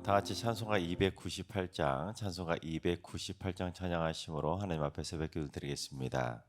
다 같이 찬송가 298장 찬양하심으로 하나님 앞에 새벽 기도 드리겠습니다.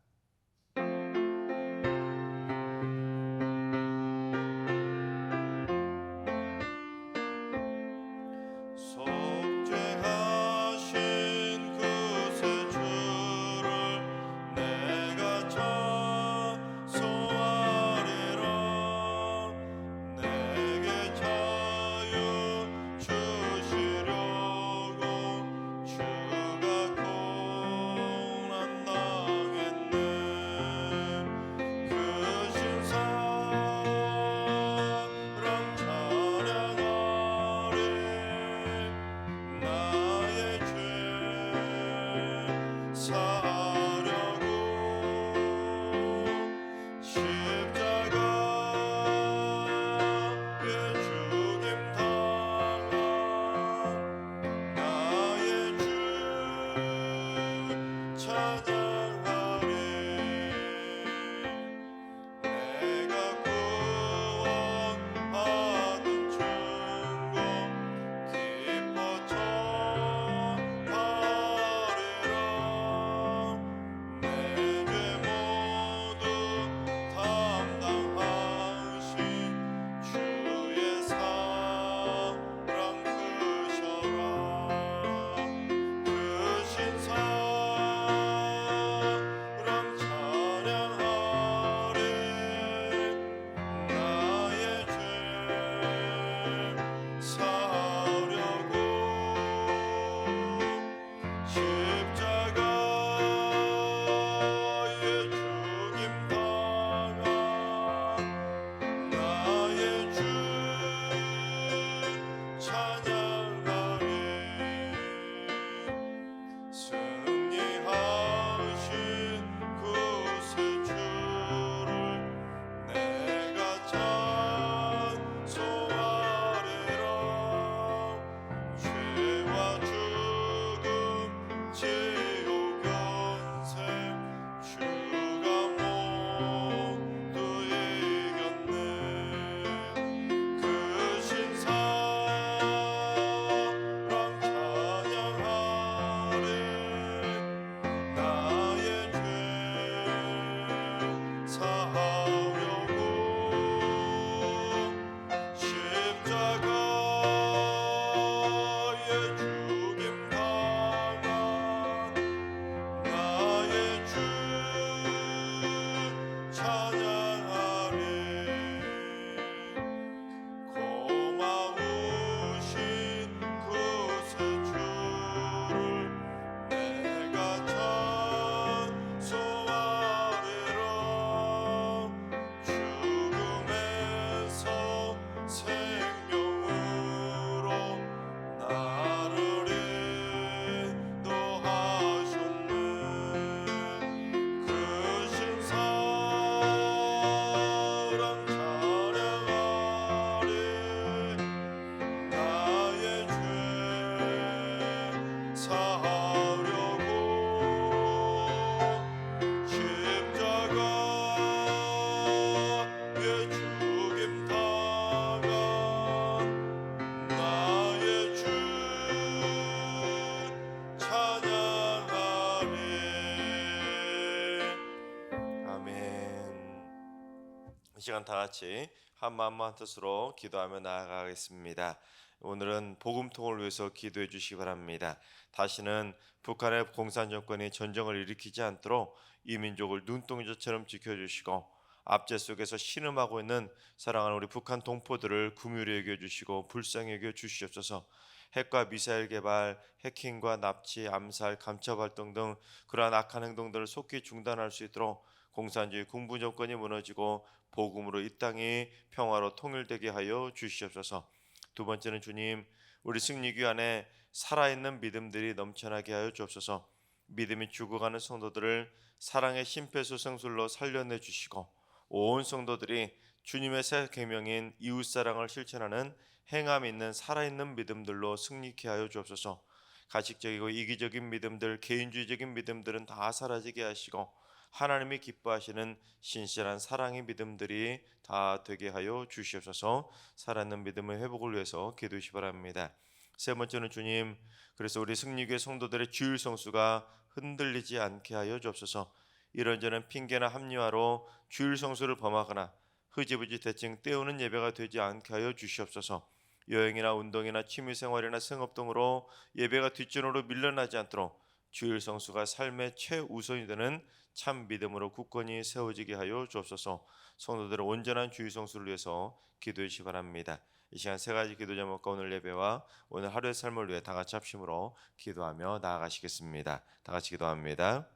이 시간 다 같이 한 마음 한 뜻으로 기도하며 나아가겠습니다. 오늘은 복음통을 위해서 기도해 주시기 바랍니다. 다시는 북한의 공산 정권이 전쟁을 일으키지 않도록 이 민족을 눈동자처럼 지켜주시고 압제 속에서 신음하고 있는 사랑하는 우리 북한 동포들을 긍휼히 여겨주시고 불쌍히 여겨주시옵소서. 핵과 미사일 개발, 해킹과 납치, 암살, 감첩 활동 등 그러한 악한 행동들을 속히 중단할 수 있도록 공산주의 군부 정권이 무너지고 복음으로 이 땅이 평화로 통일되게 하여 주시옵소서. 두 번째는 주님, 우리 승리교 안에 살아있는 믿음들이 넘쳐나게 하여 주옵소서. 믿음이 죽어가는 성도들을 사랑의 심폐소생술로 살려내 주시고 온 성도들이 주님의 새 계명인 이웃사랑을 실천하는 행함 있는 살아있는 믿음들로 승리케 하여 주옵소서. 가식적이고 이기적인 믿음들, 개인주의적인 믿음들은 다 사라지게 하시고 하나님이 기뻐하시는 신실한 사랑의 믿음들이 다 되게 하여 주시옵소서. 살아있는 믿음의 회복을 위해서 기도하시 바랍니다. 세 번째는 주님, 그래서 우리 승리교회 성도들의 주일 성수가 흔들리지 않게 하여 주옵소서. 이런저런 핑계나 합리화로 주일 성수를 범하거나 흐지부지 대칭 때우는 예배가 되지 않게 하여 주시옵소서. 여행이나 운동이나 취미생활이나 생업 등으로 예배가 뒷전으로 밀려나지 않도록 주일 성수가 삶의 최우선이 되는 참 믿음으로 굳건히 세워지게 하여 주옵소서. 성도들의 온전한 주일 성수를 위해서 기도해 주시기 바랍니다. 이 시간 세 가지 기도 제목과 오늘 예배와 오늘 하루의 삶을 위해 다 같이 합심으로 기도하며 나아가시겠습니다. 다 같이 기도합니다.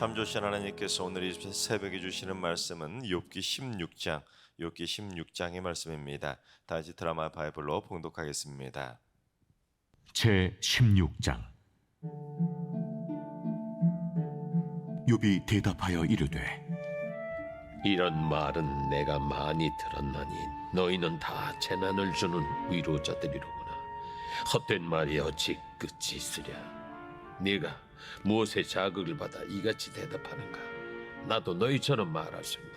참 좋으신 하나님께서 오늘 이 새벽에 주시는 말씀은 욥기 16장의 말씀입니다. 다 같이 드라마 바이블로 봉독하겠습니다. 제 16장. 욥이 대답하여 이르되 이런 말은 내가 많이 들었나니 너희는 다 재난을 주는 위로자들이로구나. 헛된 말이 어찌 끝이 있으랴. 네가 무엇에 자극을 받아 이같이 대답하는가? 나도 너희처럼 말할 수 있나니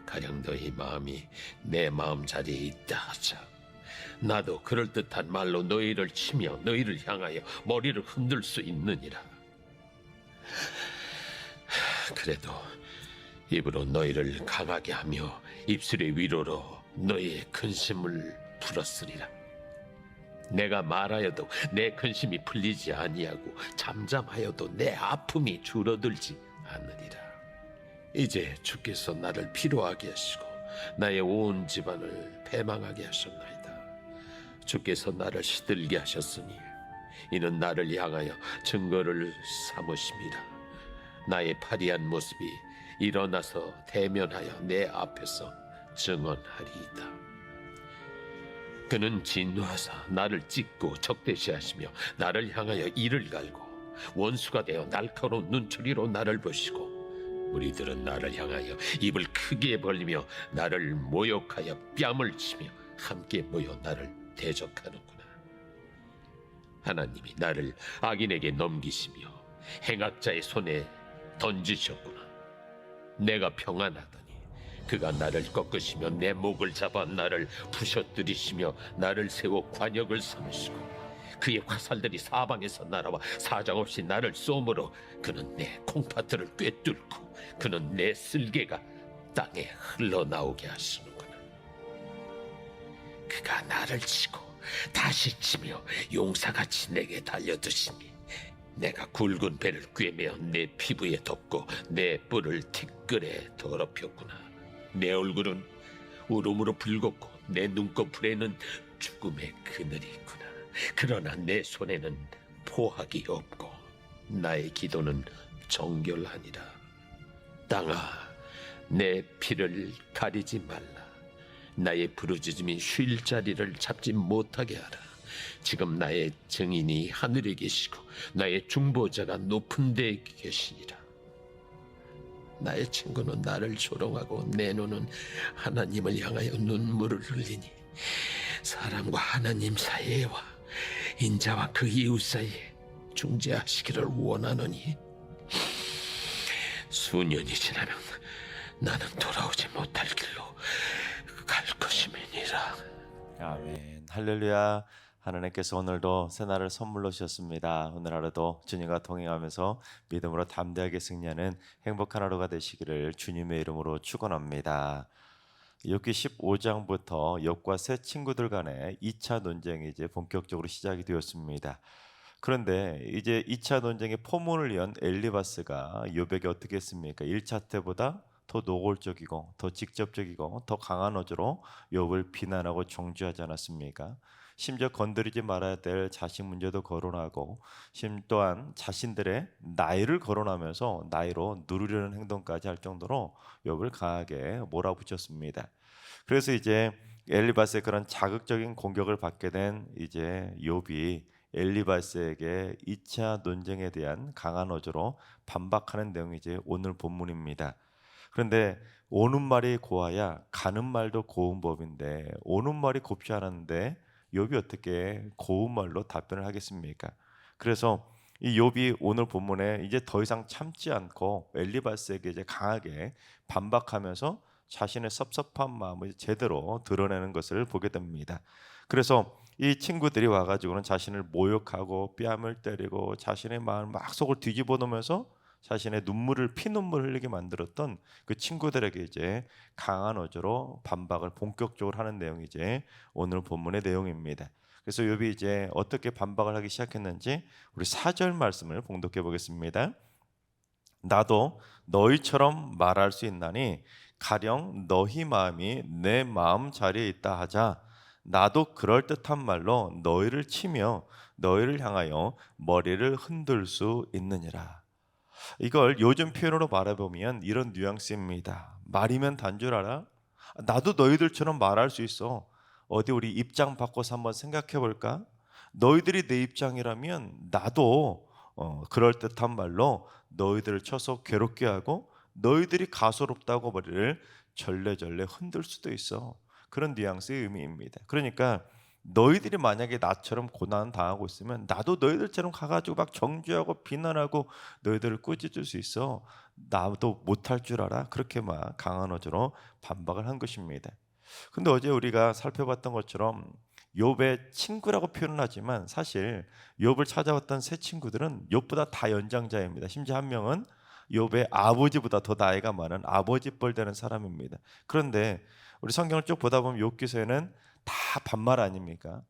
가령 너희 마음이 내 마음 자리에 있다 하자. 나도 그럴듯한 말로 너희를 치며 너희를 향하여 머리를 흔들 수 있느니라. 그래도 입으로 너희를 강하게 하며 입술의 위로로 너의 근심을 풀었으리라. 내가 말하여도 내 근심이 풀리지 아니하고 잠잠하여도 내 아픔이 줄어들지 않으리라. 이제 주께서 나를 피로하게 하시고 나의 온 집안을 패망하게 하셨나이다. 주께서 나를 시들게 하셨으니 이는 나를 향하여 증거를 삼으심이라. 나의 파리한 모습이 일어나서 대면하여 내 앞에서 증언하리이다. 그는 진노하사 나를 찢고 적대시하시며 나를 향하여 이를 갈고 원수가 되어 날카로운 눈초리로 나를 보시고 무리들은 나를 향하여 입을 크게 벌리며 나를 모욕하여 뺨을 치며 함께 모여 나를 대적하는구나. 하나님이 나를 악인에게 넘기시며 행악자의 손에 던지셨구나. 내가 평안하더니 그가 나를 꺾으시며 내 목을 잡아 나를 부셔뜨리시며 나를 세워 관역을 삼으시고 그의 화살들이 사방에서 날아와 사정없이 나를 쏘므로 그는 내 콩팥들을 꿰뚫고 그는 내 쓸개가 땅에 흘러나오게 하시는구나. 그가 나를 치고 다시 치며 용사같이 내게 달려드시니 내가 굵은 배를 꿰매어 내 피부에 덮고 내 뿔을 티끌에 더럽혔구나. 내 얼굴은 울음으로 붉었고 내 눈꺼풀에는 죽음의 그늘이 있구나. 그러나 내 손에는 포악이 없고 나의 기도는 정결하니라. 땅아, 내 피를 가리지 말라. 나의 부르짖음이 쉴 자리를 잡지 못하게 하라. 지금 나의 증인이 하늘에 계시고 나의 중보자가 높은 데 계시니라. 나의 친구는 나를 조롱하고 내 눈은 하나님을 향하여 눈물을 흘리니 사람과 하나님 사이에와 인자와 그 이웃 사이에 중재하시기를 원하노니 수년이 지나면 나는 돌아오지 못할 길로 갈 것임이니라. 아멘. 할렐루야. 하나님께서 오늘도 새날을 선물로 주셨습니다. 오늘 하루도 주님과 동행하면서 믿음으로 담대하게 승리하는 행복한 하루가 되시기를 주님의 이름으로 축원합니다. 욥기 15장부터 욥과 세 친구들 간의 2차 논쟁이 이제 본격적으로 시작이 되었습니다. 그런데 이제 2차 논쟁의 포문을 연 엘리바스가 욥에게 어떻게 했습니까? 1차 때보다 더 노골적이고 더 직접적이고 더 강한 어조로 욥을 비난하고 정죄하지 않았습니까? 심지어 건드리지 말아야 될 자식 문제도 거론하고 또한 자신들의 나이를 거론하면서 나이로 누르려는 행동까지 할 정도로 욥을 강하게 몰아붙였습니다. 그래서 이제 엘리바스의 그런 자극적인 공격을 받게 된 이제 욥이 엘리바스에게 2차 논쟁에 대한 강한 어조로 반박하는 내용이 이제 오늘 본문입니다. 그런데 오는 말이 고와야 가는 말도 고운 법인데 오는 말이 곱지 않았는데 욥이 어떻게 고운 말로 답변을 하겠습니까? 그래서 이 욥이 오늘 본문에 이제 더 이상 참지 않고 엘리바스에게 이제 강하게 반박하면서 자신의 섭섭한 마음을 제대로 드러내는 것을 보게 됩니다. 그래서 이 친구들이 와가지고는 자신을 모욕하고 뺨을 때리고 자신의 마음을 막 속을 뒤집어 놓으면서 자신의 눈물을 피눈물 흘리게 만들었던 그 친구들에게 이제 강한 어조로 반박을 본격적으로 하는 내용이 이제 오늘 본문의 내용입니다. 그래서 욥이 이제 어떻게 반박을 하기 시작했는지 우리 4절 말씀을 봉독해 보겠습니다. 나도 너희처럼 말할 수 있나니 가령 너희 마음이 내 마음 자리에 있다 하자. 나도 그럴듯한 말로 너희를 치며 너희를 향하여 머리를 흔들 수 있느니라. 이걸 요즘 표현으로 말해보면 이런 뉘앙스입니다. 말이면 단 줄 알아? 나도 너희들처럼 말할 수 있어. 어디 우리 입장 바꿔서 한번 생각해 볼까? 너희들이 내 입장이라면 나도 그럴듯한 말로 너희들을 쳐서 괴롭게 하고 너희들이 가소롭다고 머리를 절레절레 흔들 수도 있어. 그런 뉘앙스의 의미입니다. 그러니까 너희들이 만약에 나처럼 고난 당하고 있으면 나도 너희들처럼 가가지고 막 정죄하고 비난하고 너희들을 꾸짖을 수 있어. 나도 못할 줄 알아. 그렇게 막 강한 어조로 반박을 한 것입니다. 근데 어제 우리가 살펴봤던 것처럼 욥의 친구라고 표현을 하지만 사실 욥을 찾아왔던 세 친구들은 욥보다 다 연장자입니다. 심지어 한 명은 욥의 아버지보다 더 나이가 많은 아버지뻘 되는 사람입니다. 그런데 우리 성경을 쭉 보다 보면 욥기서에는 다 반말 아닙니까?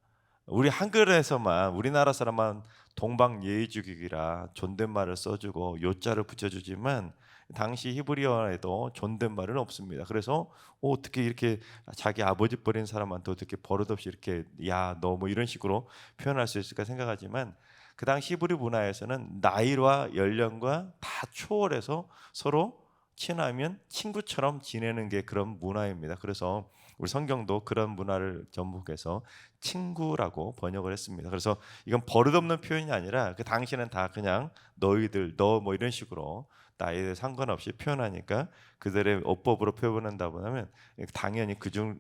우리 한글에서만 우리나라 사람만 동방 예의주기라 존댓말을 써주고 요자를 붙여주지만 당시 히브리어에도 존댓말은 없습니다. 그래서 어떻게 이렇게 자기 아버지 버린 사람한테 어떻게 버릇없이 이렇게 야 너 뭐 이런 식으로 표현할 수 있을까 생각하지만 그 당시 히브리 문화에서는 나이와 연령과 다 초월해서 서로 친하면 친구처럼 지내는 게 그런 문화입니다. 그래서 우리 성경도 그런 문화를 접목해서 친구라고 번역을 했습니다. 그래서 이건 버릇없는 표현이 아니라 그 당시는 다 그냥 너희들, 너 뭐 이런 식으로 나이에 상관없이 표현하니까 그들의 어법으로 표현한다 보면 당연히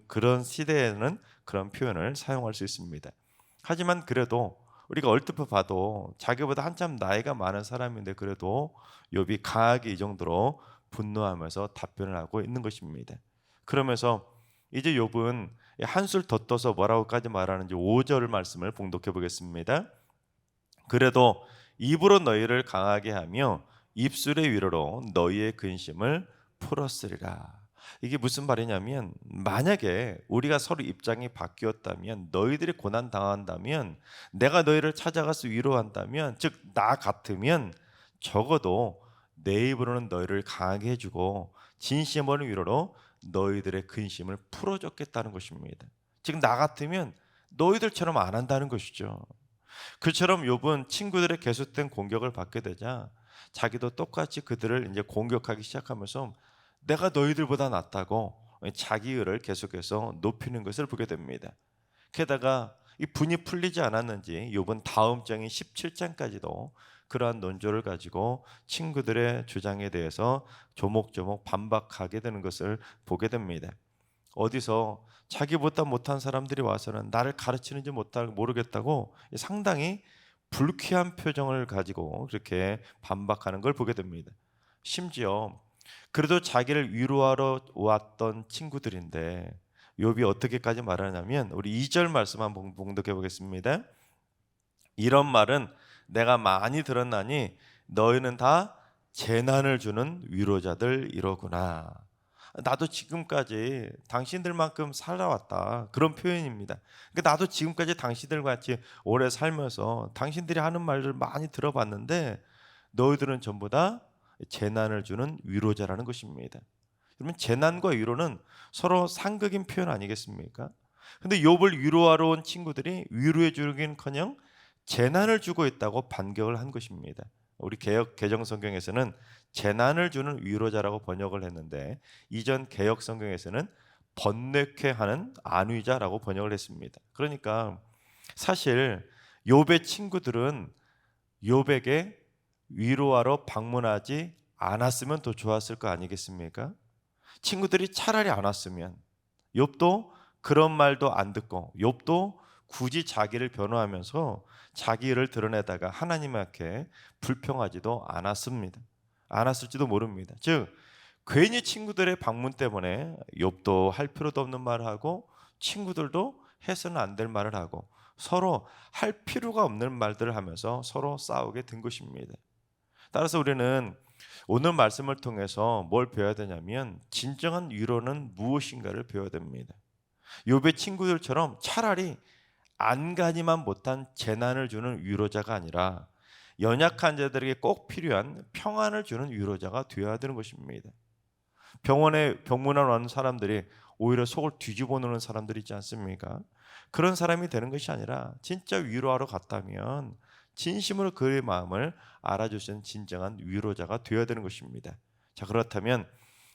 그런 시대에는 그런 표현을 사용할 수 있습니다. 하지만 그래도 우리가 얼핏 봐도 자기보다 한참 나이가 많은 사람인데 그래도 욥이 강하게 이 정도로 분노하면서 답변을 하고 있는 것입니다. 그러면서 이제 욥은 한술 더 떠서 뭐라고까지 말하는지 5절 말씀을 봉독해 보겠습니다. 그래도 입으로 너희를 강하게 하며 입술의 위로로 너희의 근심을 풀었으리라. 이게 무슨 말이냐면 만약에 우리가 서로 입장이 바뀌었다면 너희들이 고난 당한다면 내가 너희를 찾아가서 위로한다면 즉 나 같으면 적어도 내 입으로는 너희를 강하게 해주고 진심 어린 위로로 너희들의 근심을 풀어줬겠다는 것입니다. 즉 나 같으면 너희들처럼 안 한다는 것이죠. 그처럼 욥은 친구들의 계속된 공격을 받게 되자 자기도 똑같이 그들을 이제 공격하기 시작하면서 내가 너희들보다 낫다고 자기 의를 계속해서 높이는 것을 보게 됩니다. 게다가 이 분이 풀리지 않았는지 욥은 다음 장인 17장까지도 그러한 논조를 가지고 친구들의 주장에 대해서 조목조목 반박하게 되는 것을 보게 됩니다. 어디서 자기보다 못한 사람들이 와서는 나를 가르치는지 모르겠다고 상당히 불쾌한 표정을 가지고 그렇게 반박하는 걸 보게 됩니다. 심지어 그래도 자기를 위로하러 왔던 친구들인데 욥이 어떻게까지 말하냐면 우리 2절 말씀 한번 봉독해 보겠습니다. 이런 말은 내가 많이 들었나니 너희는 다 재난을 주는 위로자들이로구나. 나도 지금까지 당신들만큼 살아왔다. 그런 표현입니다. 그러니까 나도 지금까지 당신들 같이 오래 살면서 당신들이 하는 말을 많이 들어봤는데 너희들은 전부 다 재난을 주는 위로자라는 것입니다. 그러면 재난과 위로는 서로 상극인 표현 아니겠습니까? 근데 욥을 위로하러 온 친구들이 위로해 주기는커녕 재난을 주고 있다고 반격을 한 것입니다. 우리 개정 성경에서는 재난을 주는 위로자라고 번역을 했는데 이전 개역 성경에서는 번뇌케 하는 안위자라고 번역을 했습니다. 그러니까 사실 욥의 친구들은 욥에게 위로하러 방문하지 않았으면 더 좋았을 거 아니겠습니까? 친구들이 차라리 안 왔으면 욥도 그런 말도 안 듣고 욥도 굳이 자기를 변호하면서 자기 일을 드러내다가 하나님 앞에 불평하지도 않았을지도 모릅니다. 즉 괜히 친구들의 방문 때문에 욥도 할 필요도 없는 말을 하고 친구들도 해서는 안 될 말을 하고 서로 할 필요가 없는 말들을 하면서 서로 싸우게 된 것입니다. 따라서 우리는 오늘 말씀을 통해서 뭘 배워야 되냐면 진정한 위로는 무엇인가를 배워야 됩니다. 욥의 친구들처럼 차라리 안간히만 못한 재난을 주는 위로자가 아니라 연약한 자들에게 꼭 필요한 평안을 주는 위로자가 되어야 되는 것입니다. 병원에 병문안 오는 사람들이 오히려 속을 뒤집어 놓는 사람들이 있지 않습니까? 그런 사람이 되는 것이 아니라 진짜 위로하러 갔다면 진심으로 그의 마음을 알아주시는 진정한 위로자가 되어야 되는 것입니다. 자, 그렇다면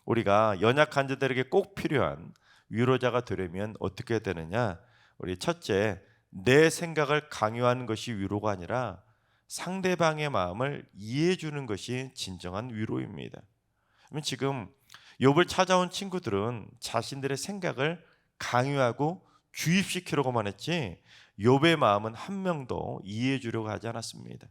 우리가 연약한 자들에게 꼭 필요한 위로자가 되려면 어떻게 되느냐? 우리 첫째, 내 생각을 강요하는 것이 위로가 아니라 상대방의 마음을 이해해 주는 것이 진정한 위로입니다. 그러면 지금 욥을 찾아온 친구들은 자신들의 생각을 강요하고 주입시키려고만 했지 욥의 마음은 한 명도 이해해 주려고 하지 않았습니다.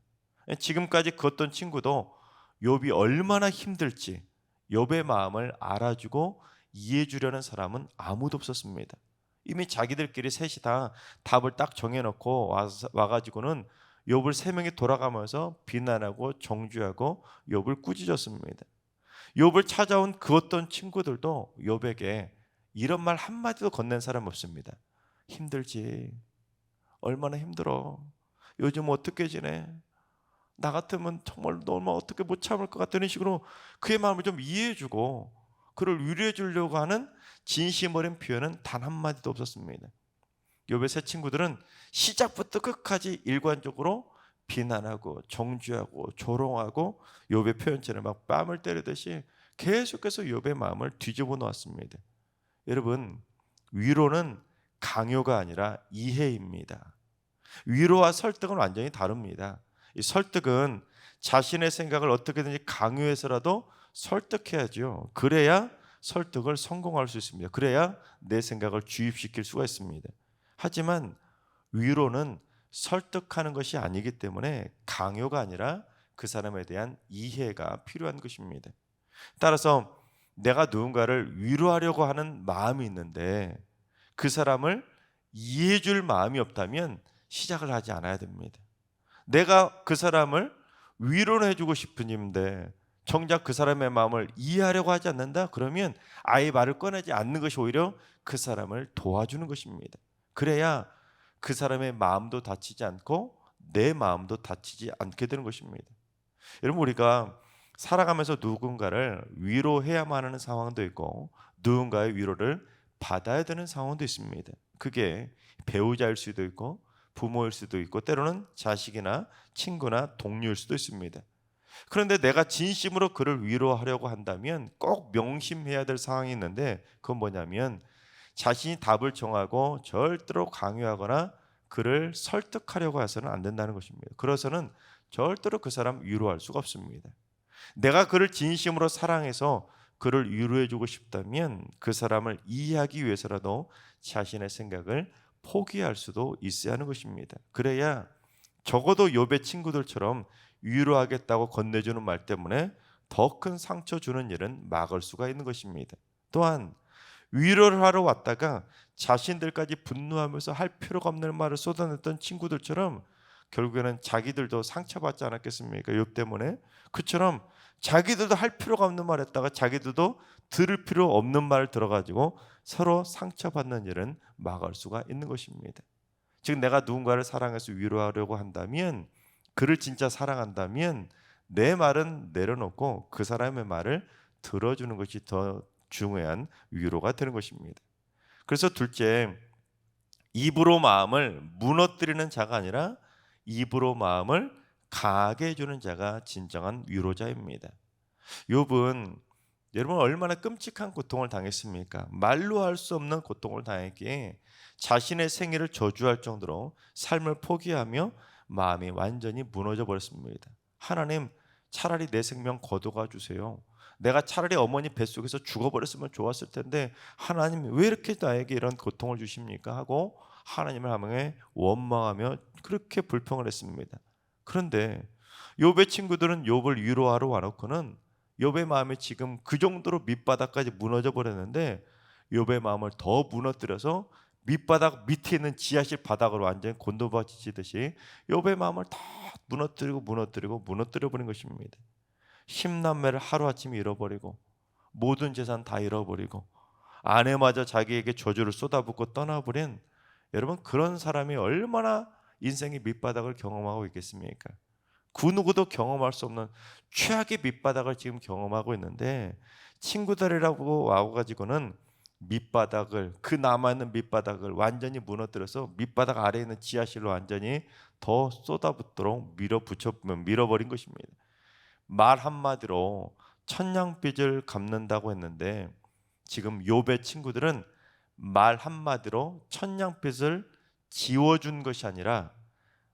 지금까지 걷던 친구도 욥이 얼마나 힘들지 욥의 마음을 알아주고 이해해 주려는 사람은 아무도 없었습니다. 이미 자기들끼리 셋이 다 답을 딱 정해놓고 와가지고는 욥을 세 명이 돌아가면서 비난하고 정죄하고 욥을 꾸짖었습니다. 욥을 찾아온 그 어떤 친구들도 욥에게 이런 말 한마디도 건넨 사람 없습니다. 힘들지. 얼마나 힘들어. 요즘 어떻게 지내? 나 같으면 정말 너무 어떻게 못 참을 것 같다는 식으로 그의 마음을 좀 이해해주고 그를 위로해 주려고 하는 진심 어린 표현은 단 한마디도 없었습니다. 욥의 세 친구들은 시작부터 끝까지 일관적으로 비난하고 정죄하고 조롱하고 욥의 표현처럼 막 뺨을 때리듯이 계속해서 욥의 마음을 뒤집어 놓았습니다. 여러분, 위로는 강요가 아니라 이해입니다. 위로와 설득은 완전히 다릅니다. 이 설득은 자신의 생각을 어떻게든지 강요해서라도 설득해야죠. 그래야 설득을 성공할 수 있습니다. 그래야 내 생각을 주입시킬 수가 있습니다. 하지만 위로는 설득하는 것이 아니기 때문에 강요가 아니라 그 사람에 대한 이해가 필요한 것입니다. 따라서 내가 누군가를 위로하려고 하는 마음이 있는데 그 사람을 이해해 줄 마음이 없다면 시작을 하지 않아야 됩니다. 내가 그 사람을 위로를 해주고 싶은 일인데 정작 그 사람의 마음을 이해하려고 하지 않는다? 그러면 아예 말을 꺼내지 않는 것이 오히려 그 사람을 도와주는 것입니다. 그래야 그 사람의 마음도 다치지 않고 내 마음도 다치지 않게 되는 것입니다. 여러분, 우리가 살아가면서 누군가를 위로해야만 하는 상황도 있고 누군가의 위로를 받아야 되는 상황도 있습니다. 그게 배우자일 수도 있고 부모일 수도 있고 때로는 자식이나 친구나 동료일 수도 있습니다. 그런데 내가 진심으로 그를 위로하려고 한다면 꼭 명심해야 될 상황이 있는데 그건 뭐냐면 자신이 답을 정하고 절대로 강요하거나 그를 설득하려고 해서는 안 된다는 것입니다. 그래서는 절대로 그 사람 위로할 수가 없습니다. 내가 그를 진심으로 사랑해서 그를 위로해주고 싶다면 그 사람을 이해하기 위해서라도 자신의 생각을 포기할 수도 있어야 하는 것입니다. 그래야 적어도 욥의 친구들처럼 위로하겠다고 건네주는 말 때문에 더 큰 상처 주는 일은 막을 수가 있는 것입니다. 또한 위로를 하러 왔다가 자신들까지 분노하면서 할 필요가 없는 말을 쏟아냈던 친구들처럼 결국에는 자기들도 상처받지 않았겠습니까? 욥 때문에. 그처럼 자기들도 할 필요가 없는 말 했다가 자기들도 들을 필요 없는 말을 들어가지고 서로 상처받는 일은 막을 수가 있는 것입니다. 즉 내가 누군가를 사랑해서 위로하려고 한다면 그를 진짜 사랑한다면 내 말은 내려놓고 그 사람의 말을 들어주는 것이 더 중요한 위로가 되는 것입니다. 그래서 둘째, 입으로 마음을 무너뜨리는 자가 아니라 입으로 마음을 강하게 해주는 자가 진정한 위로자입니다. 욥은 여러분 얼마나 끔찍한 고통을 당했습니까? 말로 할 수 없는 고통을 당했기에 자신의 생애를 저주할 정도로 삶을 포기하며 마음이 완전히 무너져 버렸습니다. 하나님, 차라리 내 생명 거둬가 주세요. 내가 차라리 어머니 뱃속에서 죽어버렸으면 좋았을 텐데 하나님 왜 이렇게 나에게 이런 고통을 주십니까? 하고 하나님을 향해 원망하며 그렇게 불평을 했습니다. 그런데 욥의 친구들은 욥을 위로하러 와놓고는 욥의 마음이 지금 그 정도로 밑바닥까지 무너져 버렸는데 욥의 마음을 더 무너뜨려서 밑바닥 밑에 있는 지하실 바닥으로 완전히 곤두박질치듯이 욥의 마음을 다 무너뜨려 버린 것입니다. 10남매를 하루아침에 잃어버리고 모든 재산 다 잃어버리고 아내마저 자기에게 저주를 쏟아붓고 떠나버린 여러분, 그런 사람이 얼마나 인생의 밑바닥을 경험하고 있겠습니까? 그 누구도 경험할 수 없는 최악의 밑바닥을 지금 경험하고 있는데 친구들이라고 와가지고는 밑바닥을, 그 남아있는 밑바닥을 완전히 무너뜨려서 밑바닥 아래에 있는 지하실로 완전히 더 쏟아붓도록 밀어버린 것입니다. 말 한마디로 천냥빚을 갚는다고 했는데 지금 욥의 친구들은 말 한마디로 천냥빚을 지워준 것이 아니라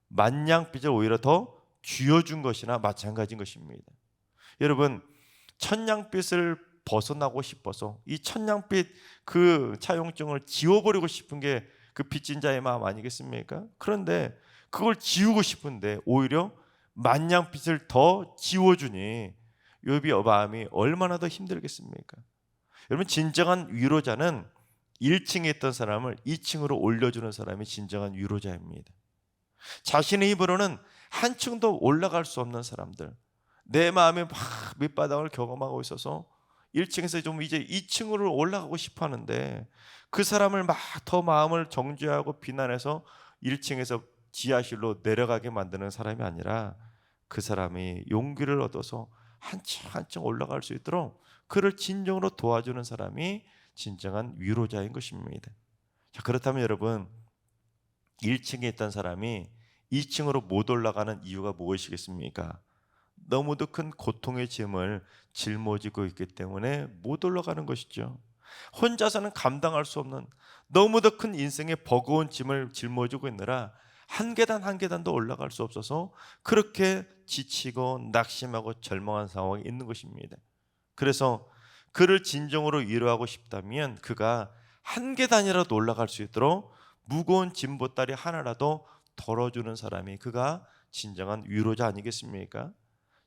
만냥빚을 오히려 더 쥐어준 것이나 마찬가지인 것입니다. 여러분, 천냥빚을 벗어나고 싶어서 이 천냥빚 그 차용증을 지워버리고 싶은 게 그 빚진 자의 마음 아니겠습니까? 그런데 그걸 지우고 싶은데 오히려 만냥빚을 더 지워주니 욥의 마음이 얼마나 더 힘들겠습니까? 여러분, 진정한 위로자는 1층에 있던 사람을 2층으로 올려주는 사람이 진정한 위로자입니다. 자신의 입으로는 한층 더 올라갈 수 없는 사람들, 내 마음이 막 밑바닥을 경험하고 있어서 1층에서 좀 이제 2층으로 올라가고 싶어 하는데 그 사람을 막 더 마음을 정죄하고 비난해서 1층에서 지하실로 내려가게 만드는 사람이 아니라 그 사람이 용기를 얻어서 한층 한층 올라갈 수 있도록 그를 진정으로 도와주는 사람이 진정한 위로자인 것입니다. 자, 그렇다면 여러분, 1층에 있던 사람이 2층으로 못 올라가는 이유가 무엇이겠습니까? 너무도 큰 고통의 짐을 짊어지고 있기 때문에 못 올라가는 것이죠. 혼자서는 감당할 수 없는 너무도 큰 인생의 버거운 짐을 짊어지고 있느라 한 계단 한 계단도 올라갈 수 없어서 그렇게 지치고 낙심하고 절망한 상황에 있는 것입니다. 그래서 그를 진정으로 위로하고 싶다면 그가 한 계단이라도 올라갈 수 있도록 무거운 짐보따리 하나라도 덜어주는 사람이 그가 진정한 위로자 아니겠습니까?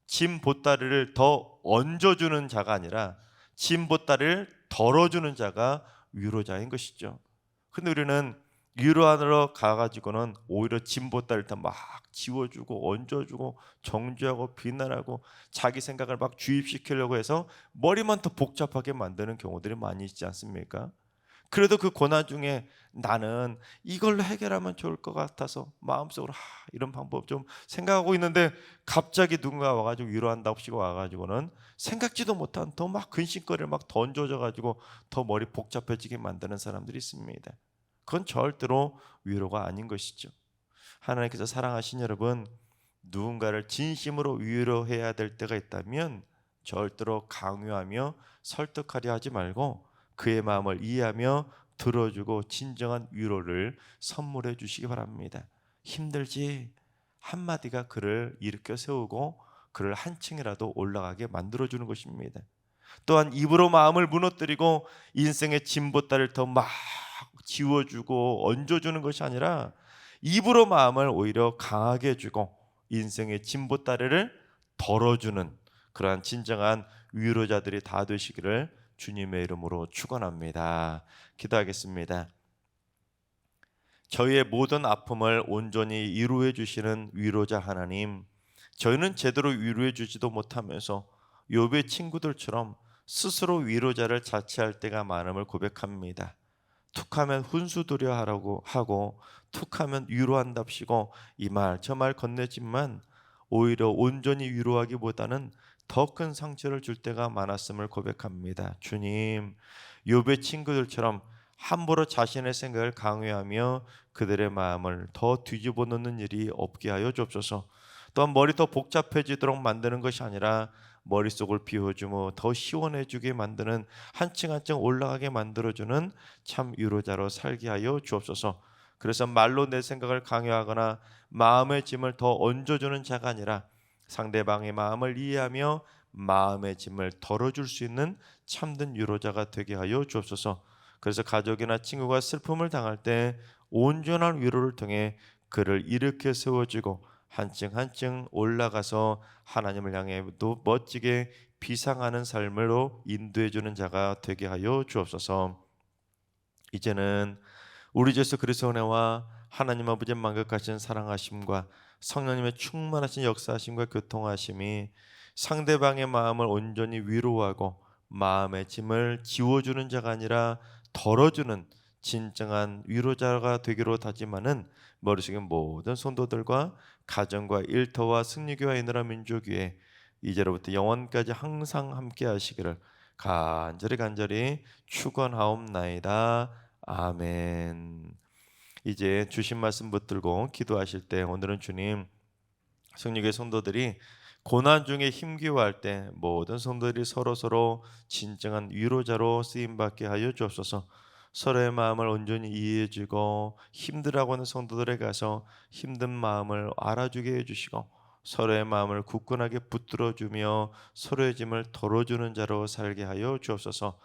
짐 보따리를 더 얹어주는 자가 아니라 짐 보따리를 덜어주는 자가 위로자인 것이죠. 근데 우리는 위로하러 가가지고는 오히려 짐 보따리를 다 막 지워주고 얹어주고 정죄하고 비난하고 자기 생각을 막 주입시키려고 해서 머리만 더 복잡하게 만드는 경우들이 많이 있지 않습니까? 그래도 그 고난 중에 나는 이걸로 해결하면 좋을 것 같아서 마음속으로 이런 방법 좀 생각하고 있는데 갑자기 누군가 와가지고 위로한다고 와가지고는 생각지도 못한 더 막 근심거리를 막 던져줘가지고 더 머리 복잡해지게 만드는 사람들이 있습니다. 그건 절대로 위로가 아닌 것이죠. 하나님께서 사랑하신 여러분, 누군가를 진심으로 위로해야 될 때가 있다면 절대로 강요하며 설득하려 하지 말고 그의 마음을 이해하며 들어주고 진정한 위로를 선물해 주시기 바랍니다. 힘들지? 한마디가 그를 일으켜 세우고 그를 한층이라도 올라가게 만들어주는 것입니다. 또한 입으로 마음을 무너뜨리고 인생의 짐보따리를 더 막 지워주고 얹어주는 것이 아니라 입으로 마음을 오히려 강하게 해주고 인생의 짐보따리를 덜어주는 그러한 진정한 위로자들이 다 되시기를 주님의 이름으로 축원합니다. 기도하겠습니다. 저희의 모든 아픔을 온전히 위로해 주시는 위로자 하나님, 저희는 제대로 위로해 주지도 못하면서 욥의 친구들처럼 스스로 위로자를 자처할 때가 많음을 고백합니다. 툭하면 훈수두려 하라고 하고 툭하면 위로한답시고 이 말 저 말 건네지만 오히려 온전히 위로하기보다는 더 큰 상처를 줄 때가 많았음을 고백합니다. 주님, 욥의 친구들처럼 함부로 자신의 생각을 강요하며 그들의 마음을 더 뒤집어 놓는 일이 없게 하여 주옵소서. 또한 머리 더 복잡해지도록 만드는 것이 아니라 머릿속을 비워주며 더 시원해지게 만드는 한층 한층 올라가게 만들어주는 참 위로자로 살게 하여 주옵소서. 그래서 말로 내 생각을 강요하거나 마음의 짐을 더 얹어주는 자가 아니라 상대방의 마음을 이해하며 마음의 짐을 덜어줄 수 있는 참된 위로자가 되게 하여 주옵소서. 그래서 가족이나 친구가 슬픔을 당할 때 온전한 위로를 통해 그를 일으켜 세워주고 한층 한층 올라가서 하나님을 향해 또 멋지게 비상하는 삶으로 인도해주는 자가 되게 하여 주옵소서. 이제는 우리 주 예수 그리스도의 은혜와 하나님 아버지의 만극하신 사랑하심과 성령님의 충만하신 역사하심과 교통하심이 상대방의 마음을 온전히 위로하고 마음의 짐을 지워주는 자가 아니라 덜어주는 진정한 위로자가 되기로 다짐하는 머릿속의 모든 성도들과 가정과 일터와 승리교회 인도라 민족위에 이제로부터 영원까지 항상 함께 하시기를 간절히 축원하옵나이다. 아멘. 이제 주신 말씀 붙들고 기도하실 때 오늘은 주님, 승리교회 성도들이 고난 중에 힘겨워할 때 모든 성도들이 서로 진정한 위로자로 쓰임받게 하여 주옵소서. 서로의 마음을 온전히 이해해주고 힘들어하고 있는 성도들에 가서 힘든 마음을 알아주게 해주시고 서로의 마음을 굳건하게 붙들어주며 서로의 짐을 덜어주는 자로 살게 하여 주옵소서.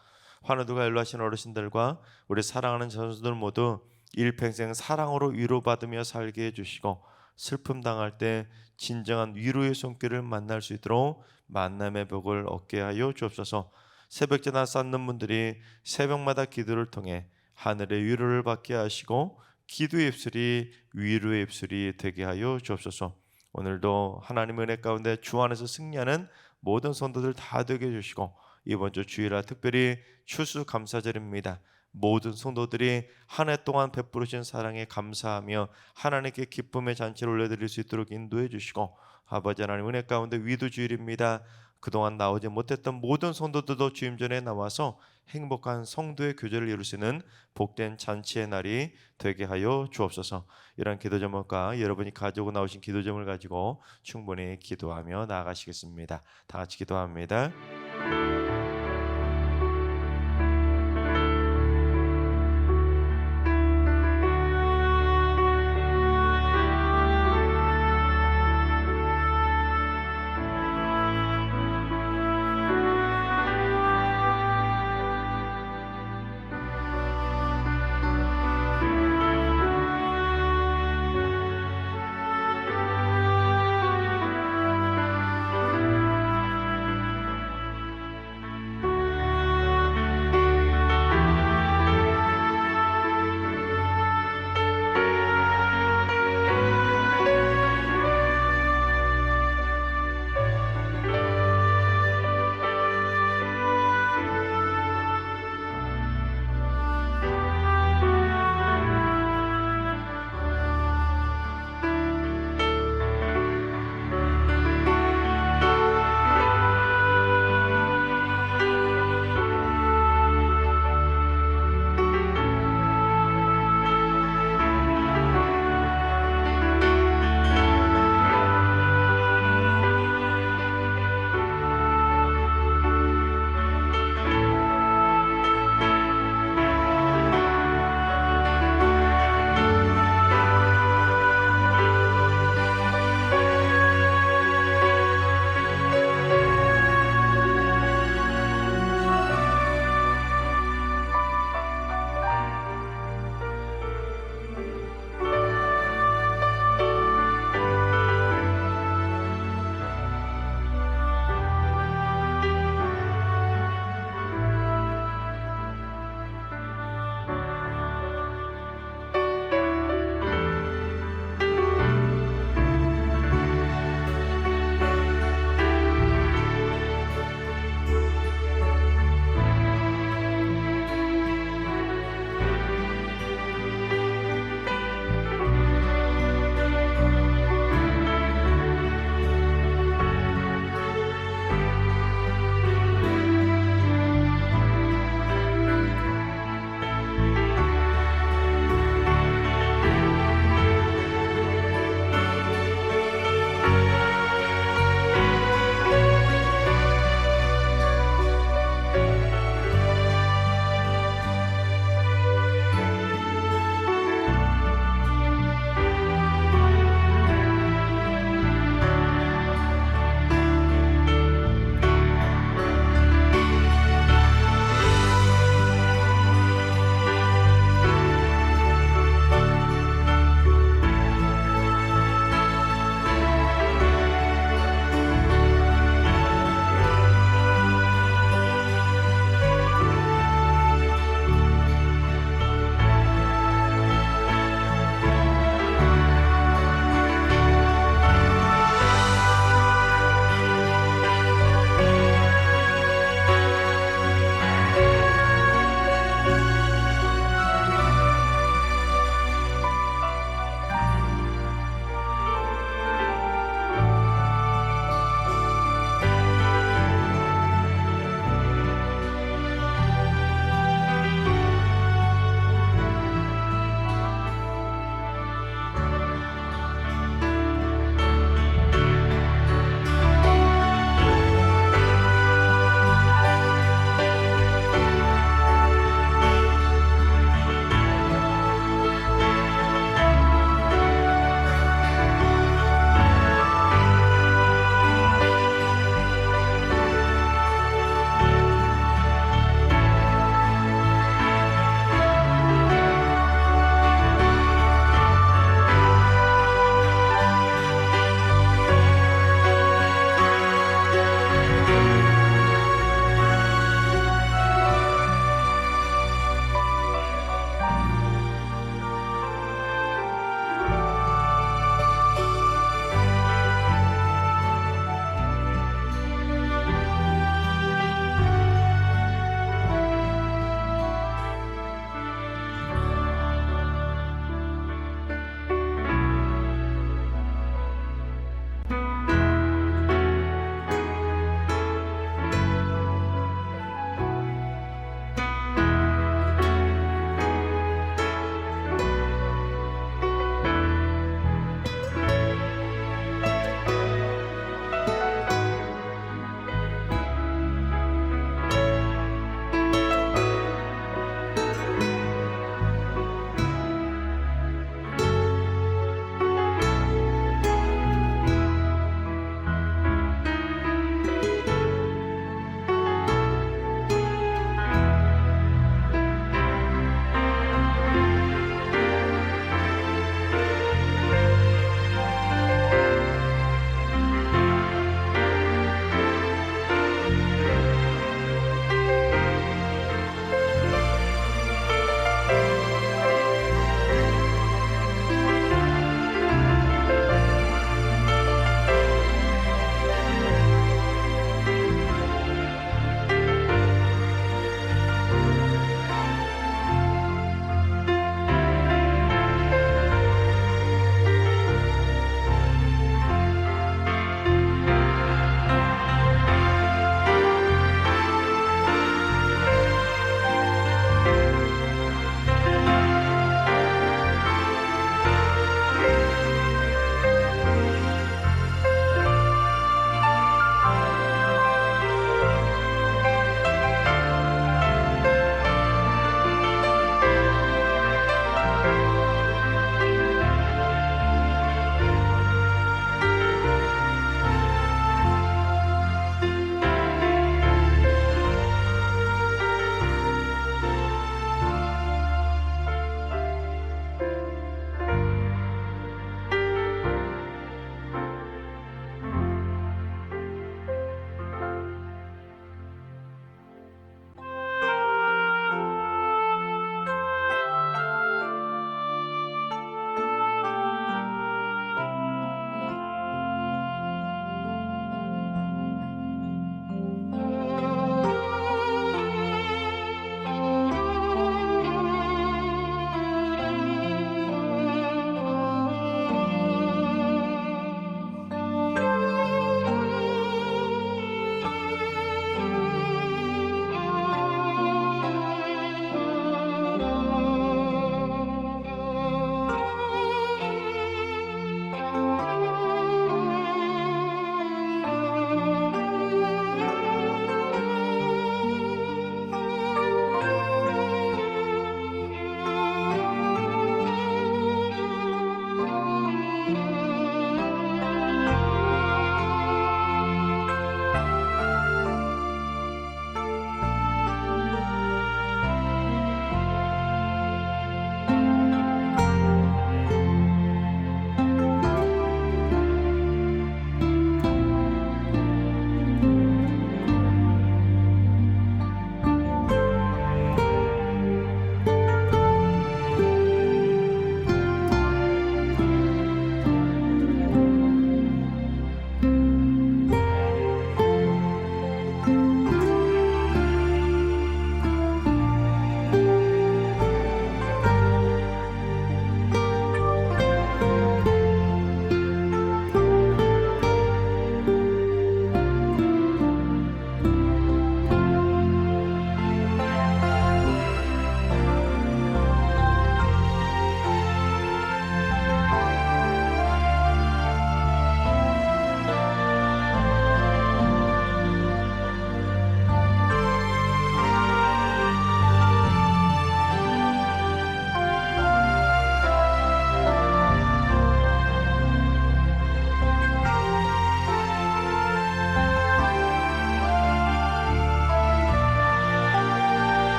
환우들과 연로하신 어르신들과 우리 사랑하는 전수들 모두 일평생 사랑으로 위로받으며 살게 해주시고 슬픔 당할 때 진정한 위로의 손길을 만날 수 있도록 만남의 복을 얻게 하여 주옵소서. 새벽제단 쌓는 분들이 새벽마다 기도를 통해 하늘의 위로를 받게 하시고 기도의 입술이 위로의 입술이 되게 하여 주옵소서. 오늘도 하나님 은혜 가운데 주 안에서 승리하는 모든 성도들 다 되게 해주시고, 이번 주 주일날 특별히 추수감사절입니다. 모든 성도들이 한 해 동안 베푸르신 사랑에 감사하며 하나님께 기쁨의 잔치를 올려드릴 수 있도록 인도해 주시고, 아버지 하나님 은혜 가운데 위도주일입니다. 그동안 나오지 못했던 모든 성도들도 주임 전에 나와서 행복한 성도의 교제를 이룰 수 있는 복된 잔치의 날이 되게 하여 주옵소서. 이런 기도 제목과 여러분이 가지고 나오신 기도 제목을 가지고 충분히 기도하며 나아가시겠습니다. 다 같이 기도합니다.